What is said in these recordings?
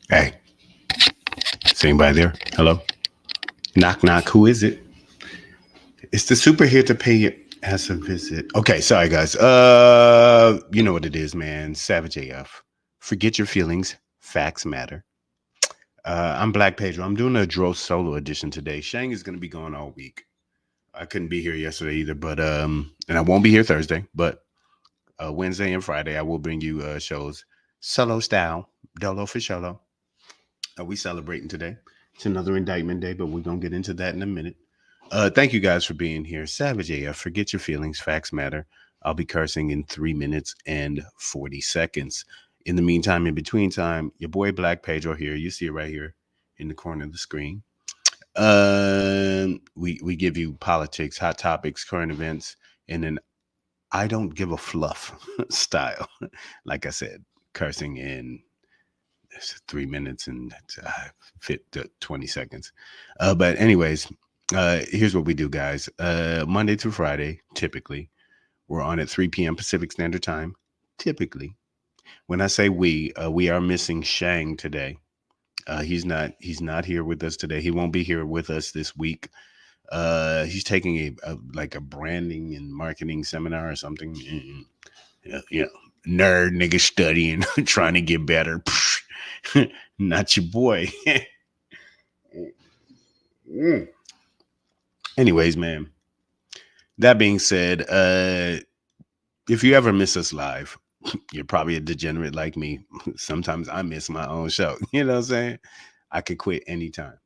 Hey, is anybody there? Hello? Knock, knock. Who is it? It's the super here to pay you as a visit. Okay, sorry, guys. You know what it is, man. Savage AF. Forget your feelings. Facts matter. I'm Black Pedro. I'm doing a Dro solo edition today. Shang is going to be gone all week. I couldn't be here yesterday either, but and I won't be here Thursday, but Wednesday and Friday I will bring you shows solo style, dolo for solo. We celebrating today. It's another indictment day, but we're gonna get into that in a minute. Thank you guys for being here. Savage AF, forget your feelings. Facts matter. I'll be cursing in 3 minutes and 40 seconds. In the meantime, in between time, your boy Black Pedro here. You see it right here in the corner of the screen. We give you politics, hot topics, current events, and then I don't give a fluff style. Like I said, cursing in 3 minutes and fit to 20 seconds. But anyways, here's what we do, guys. Monday through Friday, typically, we're on at 3 p.m. Pacific Standard Time. Typically, when I say we are missing Shang today. He's not here with us today. He won't be here with us this week. He's taking a branding and marketing seminar or something. Nerd nigga studying, trying to get better. Not your boy. Anyways, man. That being said, if you ever miss us live, you're probably a degenerate like me. Sometimes I miss my own show. You know what I'm saying? I could quit anytime.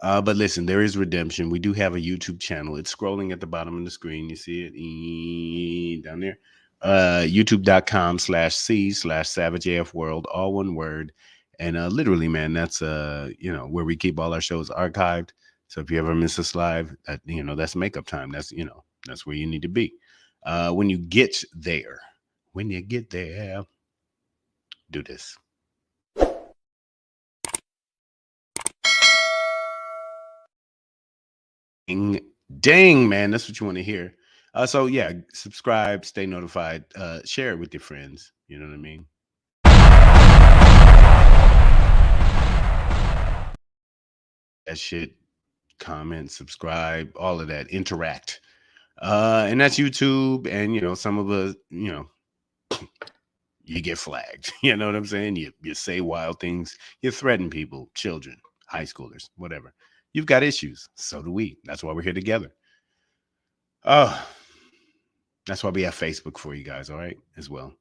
But listen, there is redemption. We do have a YouTube channel. It's scrolling at the bottom of the screen. You see it down there. YouTube.com/C/SavageAFWorld, all one word. And literally, man, that's where we keep all our shows archived. So if you ever miss us live, that's makeup time. That's where you need to be. When you get there, do this. Dang, man, that's what you want to hear. So yeah, subscribe, stay notified, share it with your friends. You know what I mean? That shit, comment, subscribe, all of that, interact. And that's YouTube. And some of us, you get flagged. You know what I'm saying? You say wild things, you threaten people, children, high schoolers, whatever. You've got issues. So do we. That's why we're here together. That's why we have Facebook for you guys, all right, as well.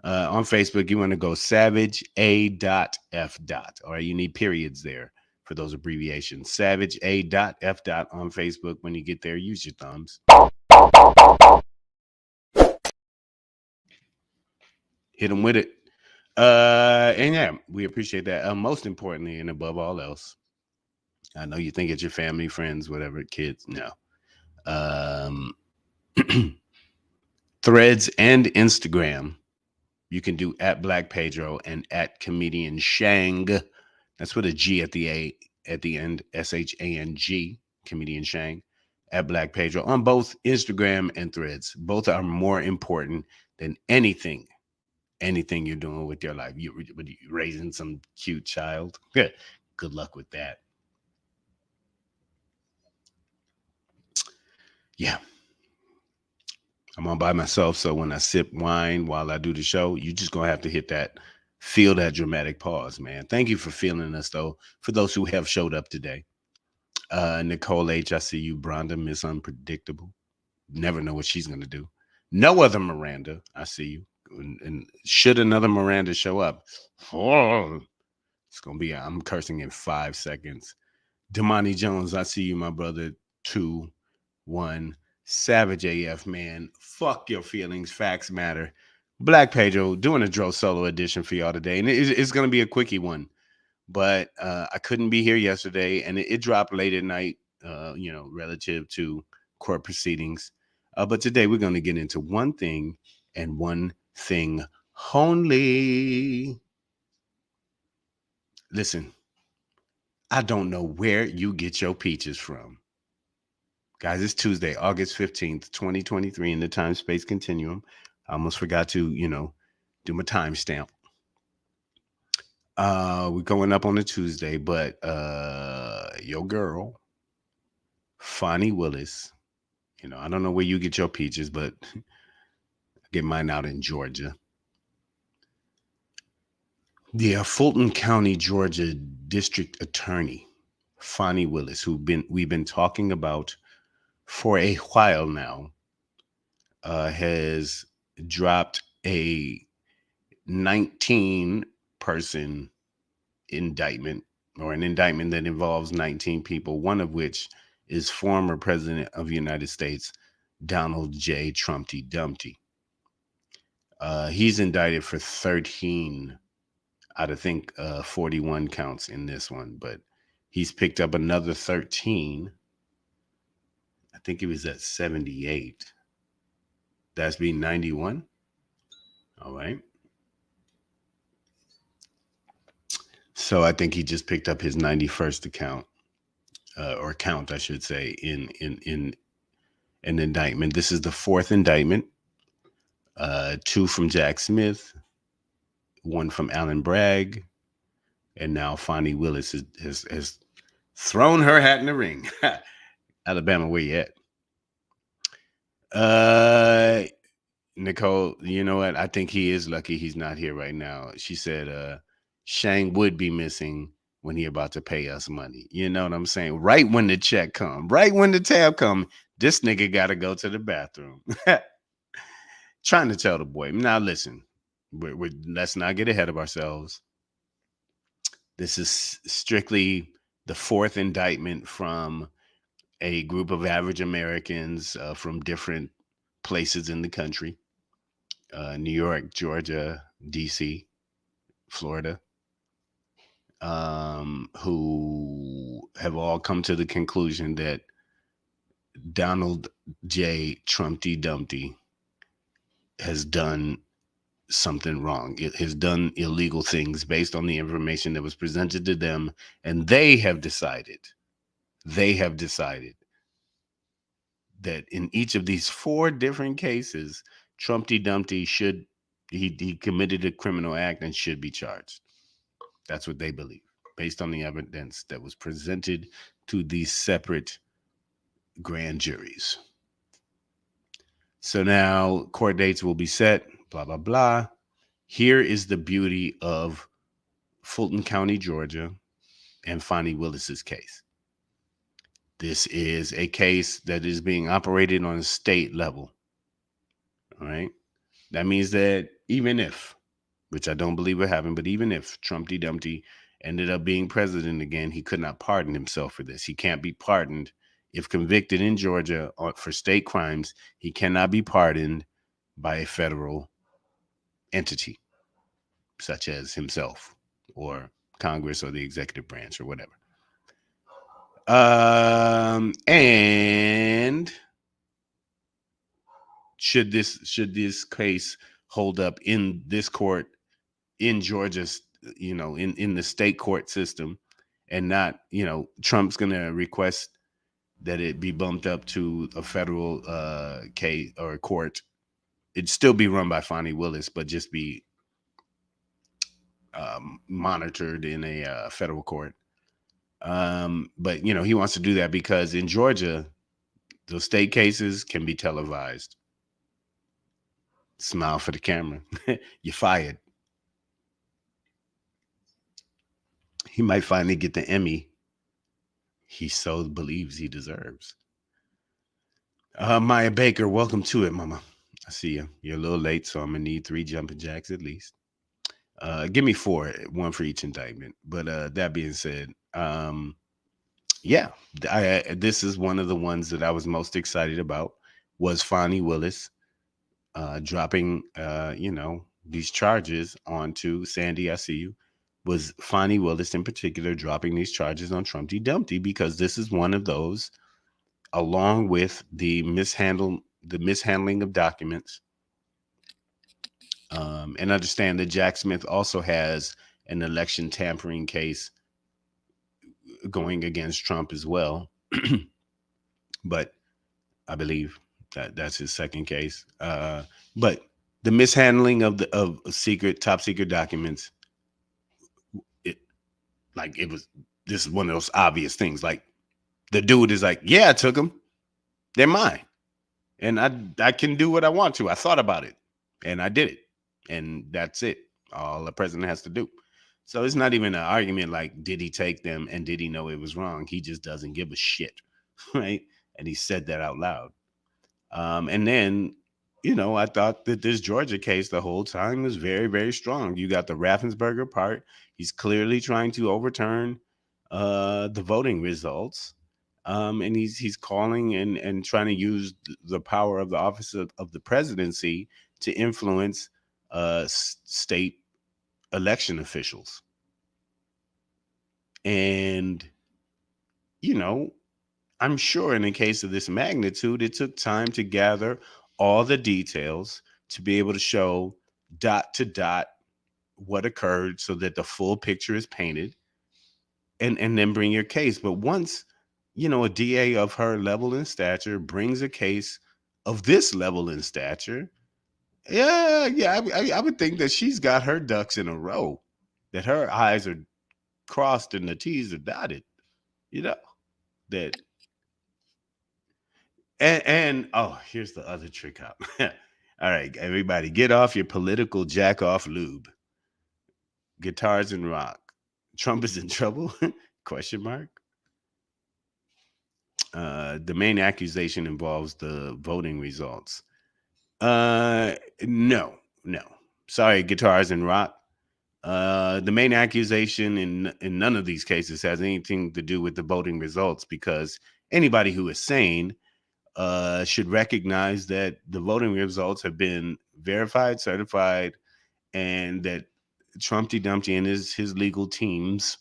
On Facebook, you want to go SavageA.F. All right, you need periods there for those abbreviations. SavageA.F. on Facebook. When you get there, use your thumbs. Hit them with it. And yeah, we appreciate that. Most importantly, and above all else, I know you think it's your family, friends, whatever, kids. No. Threads and Instagram, you can do at Black Pedro and at Comedian Shang. That's with a G at the end, SHANG, Comedian Shang, at Black Pedro on both Instagram and Threads. Both are more important than anything you're doing with your life. You raising some cute child. Good luck with that. Yeah. I'm on by myself, so when I sip wine while I do the show, you just gonna have to feel that dramatic pause, man. Thank you for feeling us, though. For those who have showed up today, Nicole H, I see you. Bronda, Miss Unpredictable. Never know what she's gonna do. No other Miranda, I see you. And should another Miranda show up, it's gonna be. I'm cursing in 5 seconds. Damani Jones, I see you, my brother. 2, 1. Savage AF, man. Fuck your feelings. Facts matter. Black Pedro doing a Dro solo edition for y'all today. And it's going to be a quickie one. But I couldn't be here yesterday, and it dropped late at night, relative to court proceedings. But today we're going to get into one thing and one thing only. Listen, I don't know where you get your peaches from. Guys, it's Tuesday, August 15th, 2023 in the time-space continuum. I almost forgot to, do my timestamp. We're going up on a Tuesday, but your girl, Fonnie Willis, I don't know where you get your peaches, but I get mine out in Georgia. The Fulton County, Georgia District Attorney, Fonnie Willis, we've been talking about for a while now, has dropped a 19-person indictment, or an indictment that involves 19 people, one of which is former President of the United States, Donald J. Trumpty Dumpty. He's indicted for 13 out of, 41 counts in this one, but he's picked up another 13. I think it was at 78. That's being 91. All right. So I think he just picked up his 91st account, or count, I should say, in an indictment. This is the fourth indictment. 2 from Jack Smith, 1 from Alan Bragg, and now Fonnie Willis has thrown her hat in the ring. Alabama, where you at? Nicole, you know what? I think he is lucky he's not here right now. She said Shang would be missing when he about to pay us money. You know what I'm saying? Right when the check come, right when the tab come, this nigga got to go to the bathroom. Trying to tell the boy. Now listen, let's not get ahead of ourselves. This is strictly the fourth indictment from a group of average Americans from different places in the country. New York, Georgia, DC, Florida, who have all come to the conclusion that Donald J. Trumpty Dumpty has done something wrong. It has done illegal things based on the information that was presented to them, and they have decided that in each of these 4 different cases, Trumpty Dumpty he committed a criminal act and should be charged. That's what they believe, based on the evidence that was presented to these separate grand juries. So now court dates will be set, blah, blah, blah. Here is the beauty of Fulton County, Georgia, and Fonnie Willis's case. This is a case that is being operated on a state level. All right. That means that even if, which I don't believe will happen, but even if Trumpty Dumpty ended up being president again, he could not pardon himself for this. He can't be pardoned. If convicted in Georgia for state crimes, he cannot be pardoned by a federal entity, such as himself or Congress or the executive branch or whatever. And should this case hold up in this court in Georgia, in the state court system, and not, Trump's going to request that it be bumped up to a federal case or court. It'd still be run by Fonnie Willis, but just be monitored in a federal court. But he wants to do that because in Georgia, those state cases can be televised. Smile for the camera. You're fired. He might finally get the Emmy he so believes he deserves. Maya Baker, welcome to it, mama. I see you. You're a little late, so I'm gonna need 3 jumping jacks at least. Give me 4, 1 for each indictment. But that being said, this is one of the ones that I was most excited about was Fonnie Willis dropping, these charges onto Sandy. I see you. Was Fonnie Willis in particular dropping these charges on Trumpty Dumpty because this is one of those, along with the mishandling of documents. And understand that Jack Smith also has an election tampering case going against Trump as well. But I believe that's his second case. But the mishandling of top secret documents, it this is one of those obvious things. Like the dude is like, yeah, I took them. They're mine. And I can do what I want to. I thought about it and I did it. And that's it. All the president has to do. So it's not even an argument like, did he take them and did he know it was wrong? He just doesn't give a shit. Right. And he said that out loud. And then, I thought that this Georgia case the whole time was very, very strong. You got the Raffensperger part. He's clearly trying to overturn the voting results. And he's calling and trying to use the power of the office of the presidency to influence state election officials. And, I'm sure in a case of this magnitude, it took time to gather all the details to be able to show dot to dot what occurred so that the full picture is painted and then bring your case. But once, a DA of her level and stature brings a case of this level and stature, I would think that she's got her ducks in a row, that her I's are crossed and the T's are dotted, that. And oh, here's the other trick up. All right, everybody, get off your political jack off lube. Guitars and rock. Trump is in trouble? Question mark. The main accusation involves the voting results. No. Sorry, guitars and rock. The main accusation in none of these cases has anything to do with the voting results, because anybody who is sane should recognize that the voting results have been verified, certified, and that Trumpty Dumpty and his legal teams,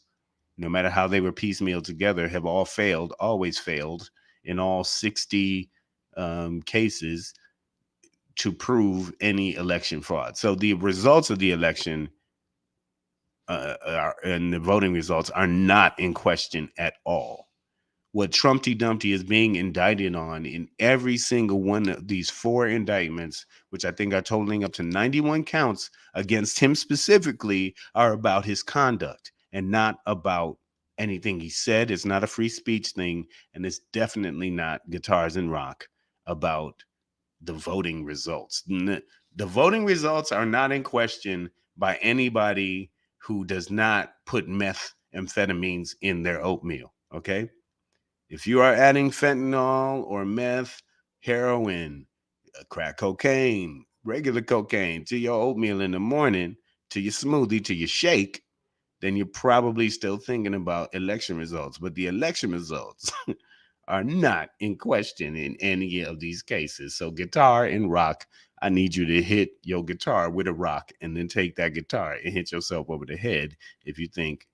no matter how they were piecemeal together, have always failed in all 60 cases to prove any election fraud. So the results of the election and the voting results are not in question at all. What Trumpty Dumpty is being indicted on in every single one of these 4 indictments, which I think are totaling up to 91 counts against him specifically, are about his conduct and not about anything he said. It's not a free speech thing, and it's definitely not guitars and rock about the voting results. The voting results are not in question by anybody who does not put methamphetamines in their oatmeal, okay? If you are adding fentanyl or meth, heroin, crack cocaine, regular cocaine to your oatmeal in the morning, to your smoothie, to your shake, then you're probably still thinking about election results. But the election results are not in question in any of these cases. So guitar and rock, I need you to hit your guitar with a rock and then take that guitar and hit yourself over the head if you think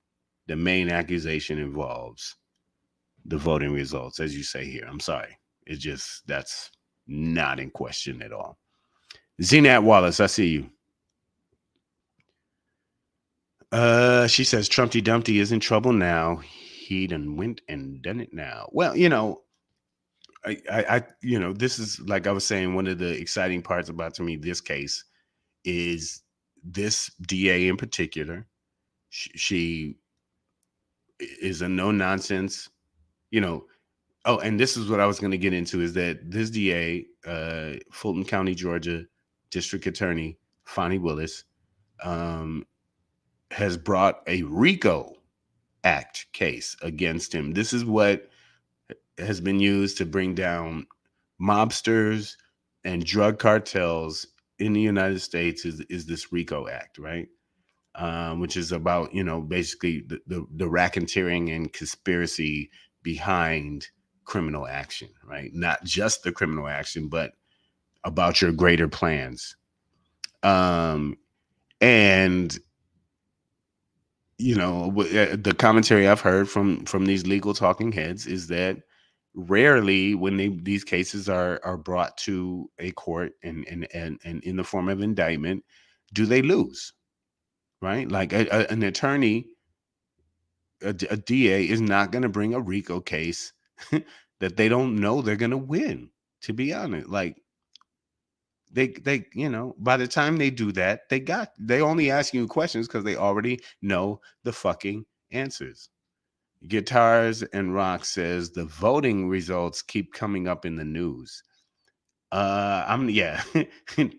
the main accusation involves the voting results, as you say here. I'm sorry. That's not in question at all. Zenat Wallace, I see you. She says Trumpty Dumpty is in trouble now. He done went and done it now. Well, I this is, like I was saying, one of the exciting parts about, to me, this case is this DA in particular. She is a no nonsense, Oh, and this is what I was going to get into, is that this DA, Fulton County, Georgia, District Attorney Fonnie Willis, has brought a RICO Act case against him. This is what has been used to bring down mobsters and drug cartels in the United States is this RICO Act, right? Which is about, basically the racketeering and conspiracy behind criminal action, right? Not just the criminal action, but about your greater plans. And the commentary I've heard from these legal talking heads is that rarely, when these cases are brought to a court and in the form of indictment, do they lose, right? Like an attorney, a DA is not going to bring a RICO case that they don't know they're going to win. To be honest, like they by the time they do that, they only asking you questions because they already know the fucking answers. Guitars and Rock says the voting results keep coming up in the news. I'm yeah.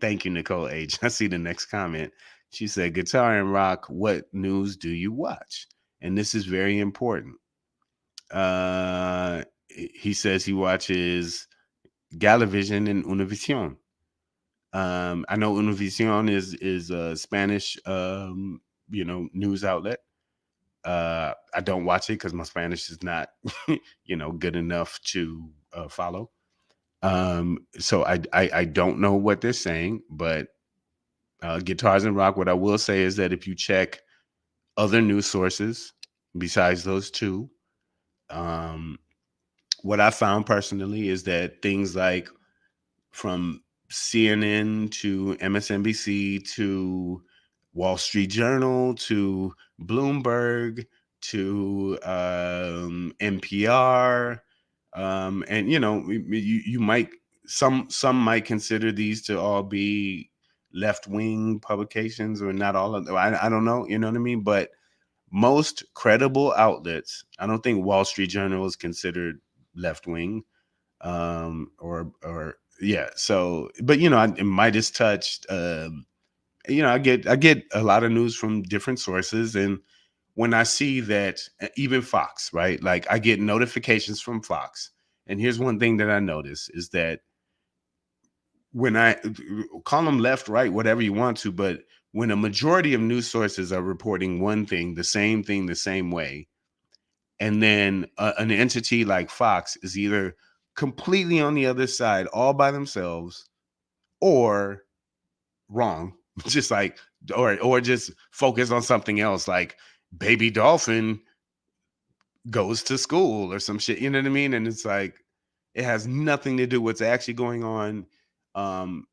Thank you, Nicole H. I see the next comment. She said, Guitar and Rock, what news do you watch? And this is very important. He says he watches Galavision and Univision. I know Univision is a Spanish news outlet. I don't watch it because my Spanish is not good enough to follow. So I don't know what they're saying, but Guitars and Rock, what I will say is that if you check other news sources besides those two, what I found personally is that things like from CNN to MSNBC to Wall Street Journal to Bloomberg to NPR, and you might some might consider these to all be left wing publications, or not all of them. I don't know, you know what I mean? But most credible outlets, I don't think Wall Street Journal is considered left wing, or yeah. So, but Midas touched. I get a lot of news from different sources, and when I see that, even Fox, right? Like I get notifications from Fox, and here's one thing that I notice is that when I call them left, right, whatever you want to, but when a majority of news sources are reporting one thing, the same way, and then an entity like Fox is either completely on the other side all by themselves, or wrong, just like, or just focus on something else, like baby dolphin goes to school or some shit, you know what I mean? And it's like it has nothing to do with what's actually going on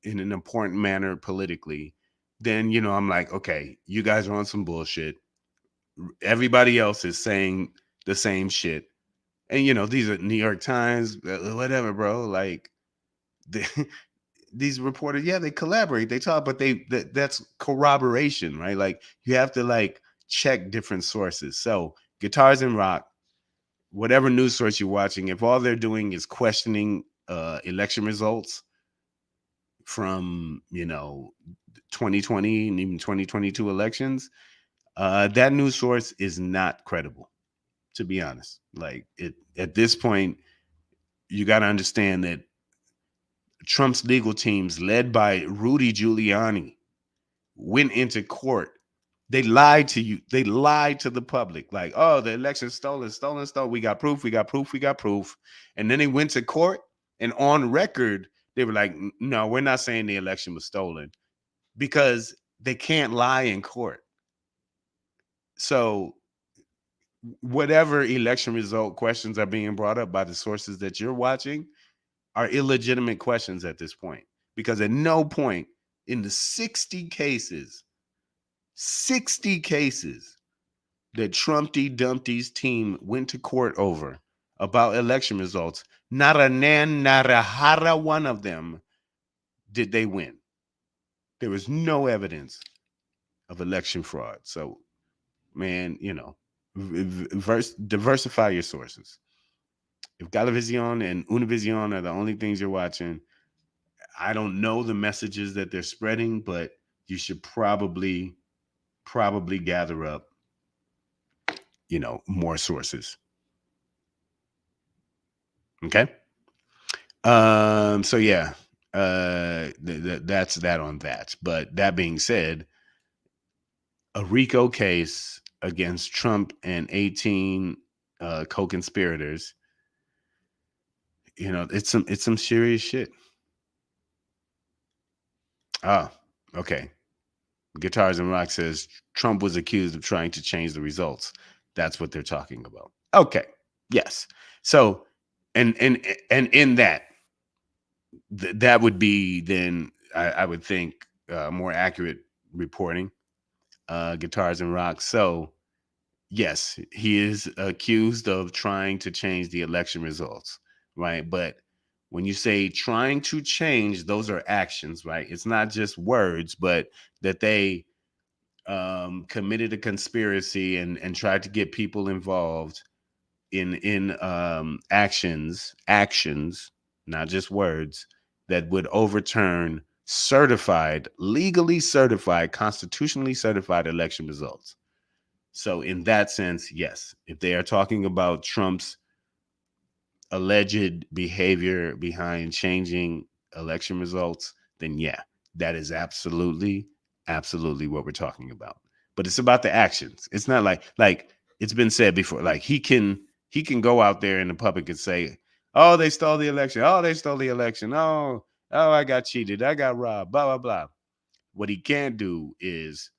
in an important manner politically. Then I'm like, okay, you guys are on some bullshit. Everybody else is saying the same shit. And these are New York Times, whatever, bro. Like they, these reporters, yeah, they collaborate, they talk, but that's corroboration, right? Like you have to like check different sources. So Guitars and Rock, whatever news source you're watching, if all they're doing is questioning election results from 2020 and even 2022 elections, that news source is not credible, to be honest. Like at this point, you got to understand that Trump's legal teams, led by Rudy Giuliani, went into court. They lied to you. They lied to the public. Like, oh, the election's stolen, stolen, stolen. We got proof. We got proof. We got proof. And then they went to court, and on record, they were like, no, we're not saying the election was stolen, because they can't lie in court. So whatever election result questions are being brought up by the sources that you're watching are illegitimate questions at this point, because at no point in the 60 cases that Trumpty Dumpty's team went to court over about election results, not a nan, not a hara one of them did they win. There was no evidence of election fraud. So, man, diversify your sources. If Galavision and Univision are the only things you're watching, I don't know the messages that they're spreading, but you should probably gather up, more sources. Okay. So yeah, that's that on that. But that being said, a RICO case against Trump and 18 co-conspirators It's some serious shit. Ah, okay. Guitars and Rock says Trump was accused of trying to change the results. That's what they're talking about. Okay. Yes. So, and in that, that would be then I would think more accurate reporting. Guitars and Rock. So, yes, he is accused of trying to change the election results, right? But when you say trying to change, those are actions, right? It's not just words, but that they committed a conspiracy and tried to get people involved in actions, not just words, that would overturn legally certified, constitutionally certified election results. So in that sense, yes, if they are talking about Trump's alleged behavior behind changing election results, then yeah, that is absolutely what we're talking about. But it's about the actions. It's not like it's been said before. Like he can go out there in the public and say, "Oh, they stole the election. Oh, they stole the election. Oh, I got cheated. I got robbed. Blah blah blah." What he can't do is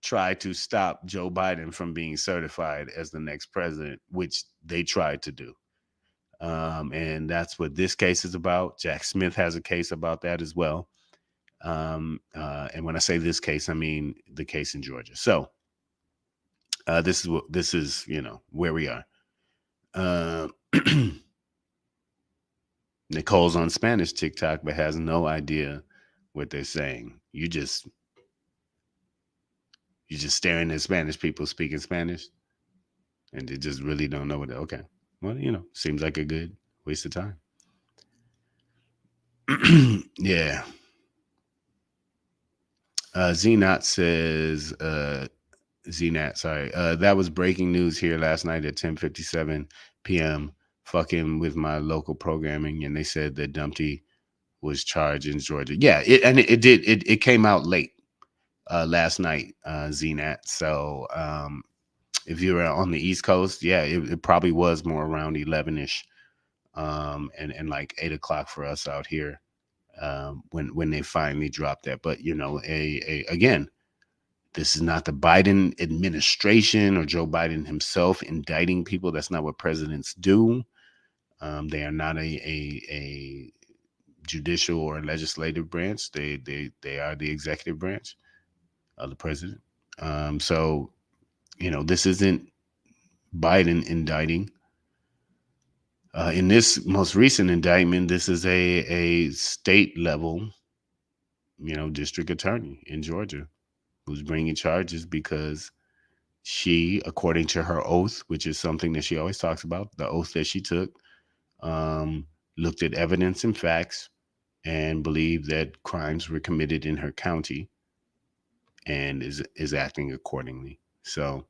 try to stop Joe Biden from being certified as the next president, which they tried to do. And that's what this case is about. Jack Smith has a case about that as well. And when I say this case, I mean the case in Georgia. So this is where we are. Uh, Nicole's on Spanish TikTok, but has no idea what they're saying. You just staring at Spanish people speaking Spanish, and they just really don't know what. Okay, well, seems like a good waste of time. Yeah. Zenat says, Zenat, sorry. That was breaking news here last night at 10:57 p.m. Fucking with my local programming, and they said that Dumpty was charged in Georgia. Yeah, it came out late last night, Zenat. So if you were on the East Coast, yeah, it probably was more around 11ish, and like 8 o'clock for us out here, when they finally dropped that. But again, this is not the Biden administration or Joe Biden himself indicting people. That's not what presidents do. They are not a judicial or legislative branch. They are the executive branch of the president. So this isn't Biden indicting. In this most recent indictment, this is a state level, district attorney in Georgia who's bringing charges because she, according to her oath, which is something that she always talks about, the oath that she took, looked at evidence and facts and believed that crimes were committed in her county and is acting accordingly. So,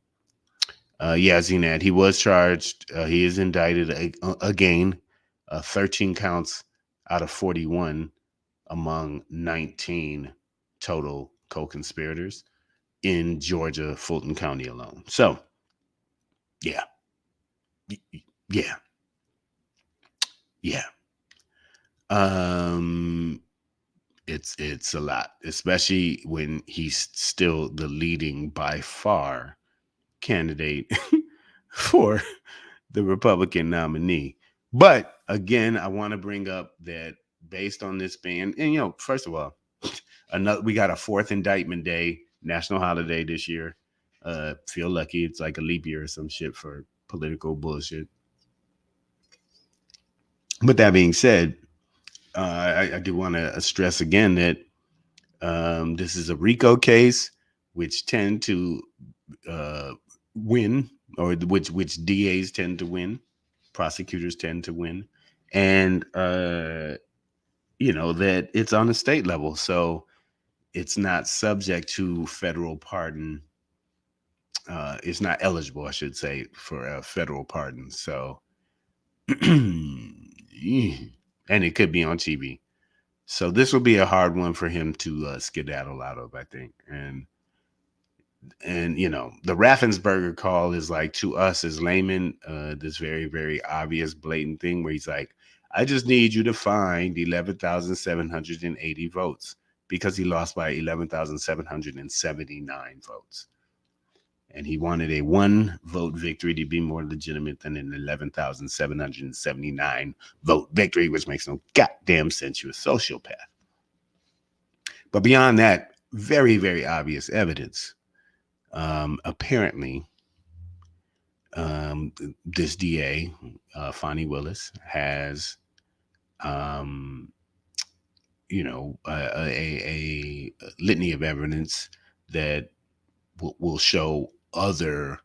yeah, Zinad, he was charged. He is indicted again, 13 counts out of 41 among 19 total co-conspirators in Georgia, Fulton County alone. So, yeah, yeah, yeah. Um, it's a lot, especially when he's still the leading by far candidate for the Republican nominee. But again, I want to bring up that based on this ban, and first of all, we got a fourth indictment day, national holiday this year. Feel lucky, it's like a leap year or some shit for political bullshit. But that being said, I do want to stress again that this is a RICO case, which tend to win, or which DAs tend to win, prosecutors tend to win, and that it's on a state level, so it's not subject to federal pardon. It's not eligible, I should say, for a federal pardon. So, and it could be on TV. So this will be a hard one for him to skedaddle out of, I think. And the Raffensperger call is like, to us as laymen, this very, very obvious, blatant thing where he's like, I just need you to find 11,780 votes because he lost by 11,779 votes. And he wanted a one vote victory to be more legitimate than an 11,779 vote victory, which makes no goddamn sense. You're a sociopath. But beyond that, very, very obvious evidence. Apparently, this DA, Fonnie Willis, has, a litany of evidence that will show other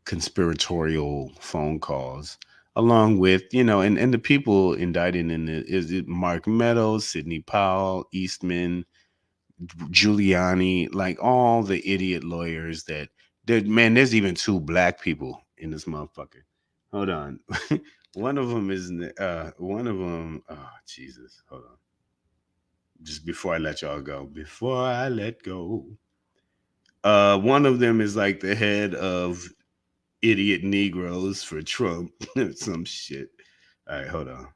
conspiratorial phone calls, along with, and the people indicted in it is it Mark Meadows, Sidney Powell, Eastman, Giuliani, like all the idiot lawyers that man, there's even two black people in this motherfucker. Hold on. One of them is oh Jesus, hold on. Just before I let y'all go. Before I let go. One of them is like the head of idiot Negroes for Trump. Some shit. All right, hold on.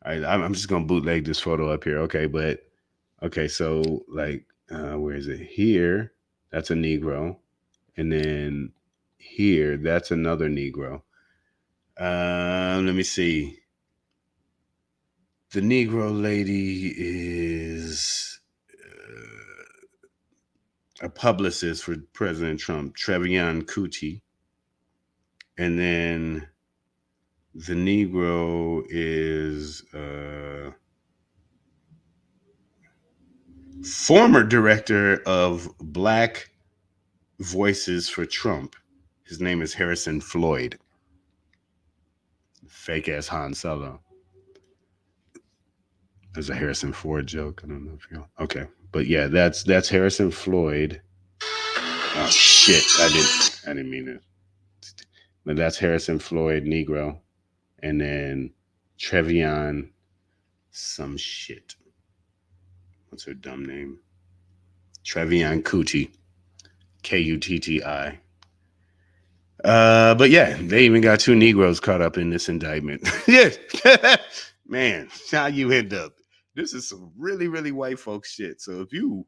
All right, I'm just gonna bootleg this photo up here. Okay, so like where is it? Here, that's a Negro. And then here, that's another Negro. Let me see. The Negro lady is a publicist for President Trump, Trevian Kuti. And then the Negro is former director of Black Voices for Trump. His name is Harrison Floyd. Fake ass Han Solo. There's a Harrison Ford joke. I don't know if you know. Okay. But yeah, that's Harrison Floyd. Oh shit. I didn't mean it. But that's Harrison Floyd, Negro. And then Trevian some shit. What's her dumb name? Trevian Kuti. Kutti. But yeah, they even got two Negroes caught up in this indictment. Yeah. Man, how you end up. This is some really, really white folks shit. So if you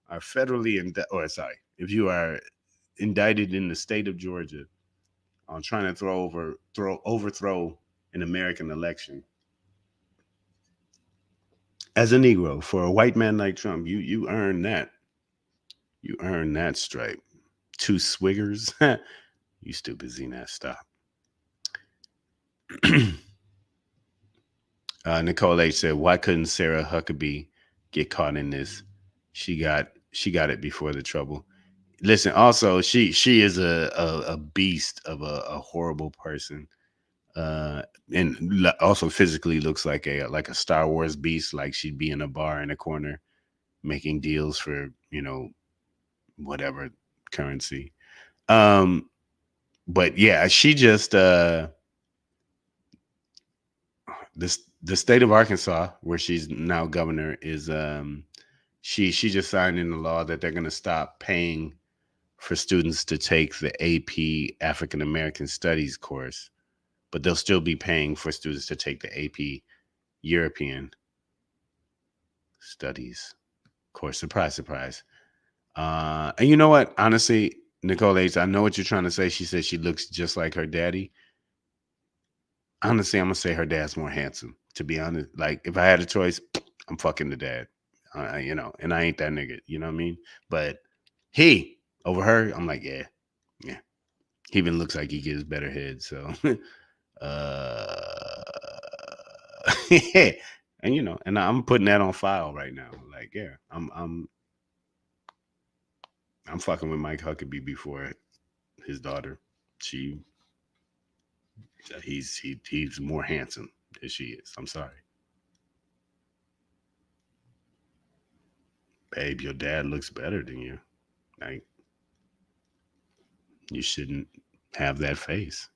are federally if you are indicted in the state of Georgia on trying to overthrow an American election as a Negro for a white man like Trump, you earn that. You earn that stripe. Two swiggers. You stupid Z-Nat, stop. Nicole H said, "Why couldn't Sarah Huckabee get caught in this? She got it before the trouble." Listen, also she is a beast of a horrible person, and also physically looks like a Star Wars beast. Like she'd be in a bar in a corner, making deals for whatever currency. But yeah, she just the state of Arkansas, where she's now governor, is she just signed into law that they're going to stop paying for students to take the AP African American Studies course, but they'll still be paying for students to take the AP European Studies course. Surprise, surprise. And you know what? Honestly, Nicole H., I know what you're trying to say. She said she looks just like her daddy. Honestly, I'm gonna say her dad's more handsome. To be honest, like if I had a choice, I'm fucking the dad. And I ain't that nigga. You know what I mean? But he over her, I'm like, yeah. He even looks like he gives better head. So, and I'm putting that on file right now. Like, yeah, I'm fucking with Mike Huckabee before his daughter. He's more handsome than she is. I'm sorry. Babe, your dad looks better than you. Like, you shouldn't have that face,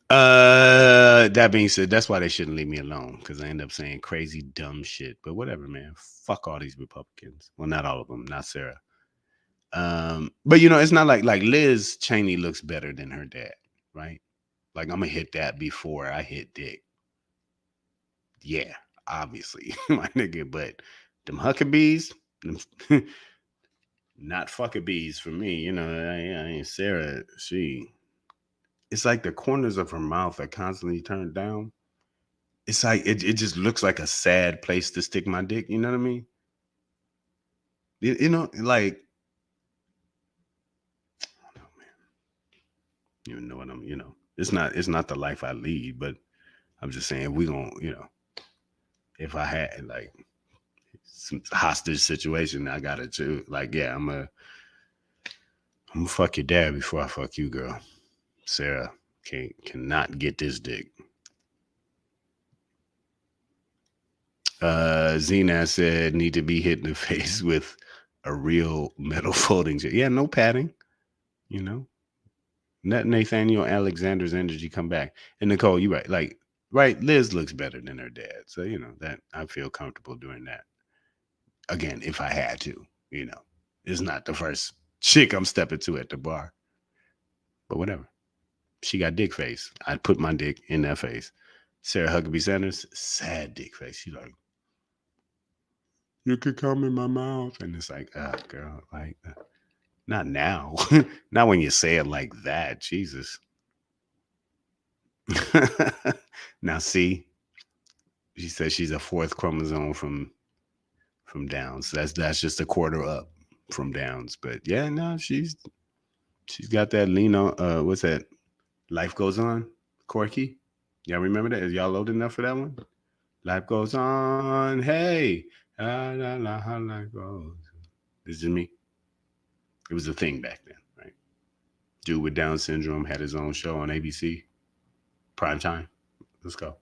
That being said, that's why they shouldn't leave me alone, because I end up saying crazy, dumb shit. But whatever, man. Fuck all these Republicans. Well, not all of them, not Sarah. But it's not like Liz Cheney looks better than her dad, right? Like, I'm gonna hit that before I hit dick. Yeah, obviously, my nigga. But them Huckabees, them not fuckabees for me. You know, I ain't Sarah. It's like the corners of her mouth are constantly turned down. It's like it just looks like a sad place to stick my dick. You know what I mean? You know, like, oh man, you know what I'm. You know, it's not the life I lead, but I'm just saying we gonna, you know, if I had like some hostage situation, I gotta do like, yeah, I'm gonna fuck your dad before I fuck you, girl. Sarah cannot get this dick. Zena said need to be hit in the face with a real metal folding chair. Yeah, no padding. You know, let Nathaniel Alexander's energy come back. And Nicole, you right. Like, right, Liz looks better than her dad. So, you know, that I feel comfortable doing that. Again, if I had to, you know. It's not the first chick I'm stepping to at the bar. But whatever. She got dick face. I'd put my dick in that face. Sarah Huckabee Sanders, sad dick face. She like, you could come in my mouth. And it's like, oh, girl, like, not now. Not when you say it like that. Jesus. Now, see, she says she's a fourth chromosome from Downs. That's just a quarter up from Downs. But yeah, no, she's got that lean on. What's that? Life Goes On, Corky. Y'all remember that? Is y'all old enough for that one? Life goes on. Hey, how life goes. This is me. It was a thing back then, right? Dude with Down syndrome had his own show on ABC, prime time. Let's go.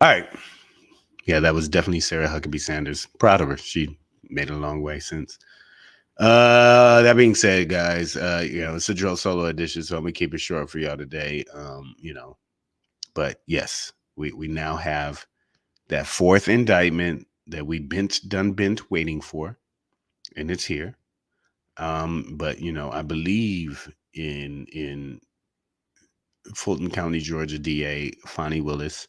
All right. Yeah, that was definitely Sarah Huckabee Sanders. Proud of her. She made it a long way since. That being said, guys, you know, it's a drill solo edition, so I'm gonna keep it short for y'all today. You know, but yes, we now have that fourth indictment that we done waiting for, and it's here. But you know, I believe in Fulton County, Georgia DA Fonnie Willis.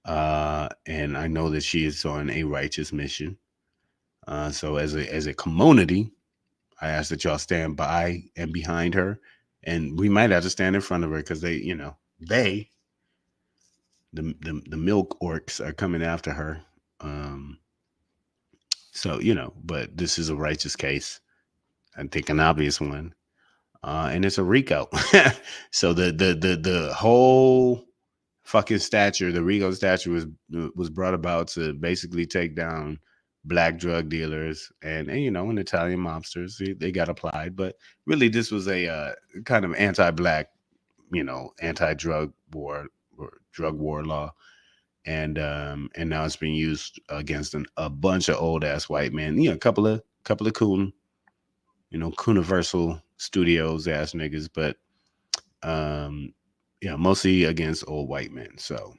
And I know that she is on a righteous mission. So as a community, I ask that y'all stand by and behind her, and we might have to stand in front of her because they, you know, the milk orcs are coming after her. So you know, but this is a righteous case. I think an obvious one, and it's a RICO. So the whole fucking statue, the RICO statue was brought about to basically take down black drug dealers and you know, and Italian mobsters. They got applied, but really this was a kind of anti-black, you know, anti-drug war or drug war law, and now it's being used against a bunch of old ass white men. You know, a couple of coon, you know, Universal Studios ass niggas, but yeah, mostly against old white men. So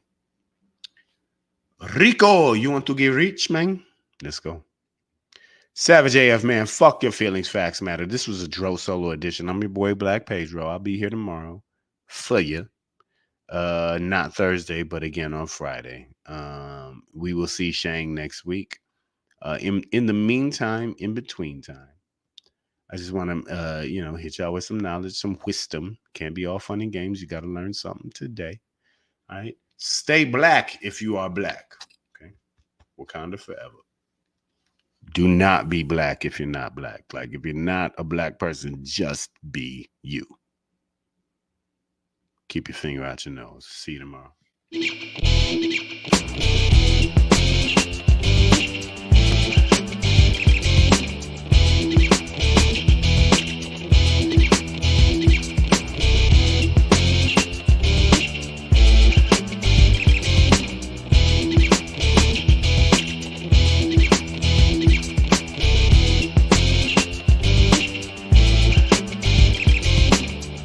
Rico, you want to get rich, man? Let's go. Savage AF, man, fuck your feelings, facts matter. This was a Dro solo edition. I'm your boy Black Pedro. I'll be here tomorrow for you. Not Thursday, but again on Friday. We will see Shang next week. In the meantime, in between time, I just want to, you know, hit y'all with some knowledge, some wisdom. Can't be all fun and games. You got to learn something today. All right. Stay black if you are black. Okay. Wakanda forever. Do not be black if you're not black. Like, if you're not a black person, just be you. Keep your finger out your nose. See you tomorrow.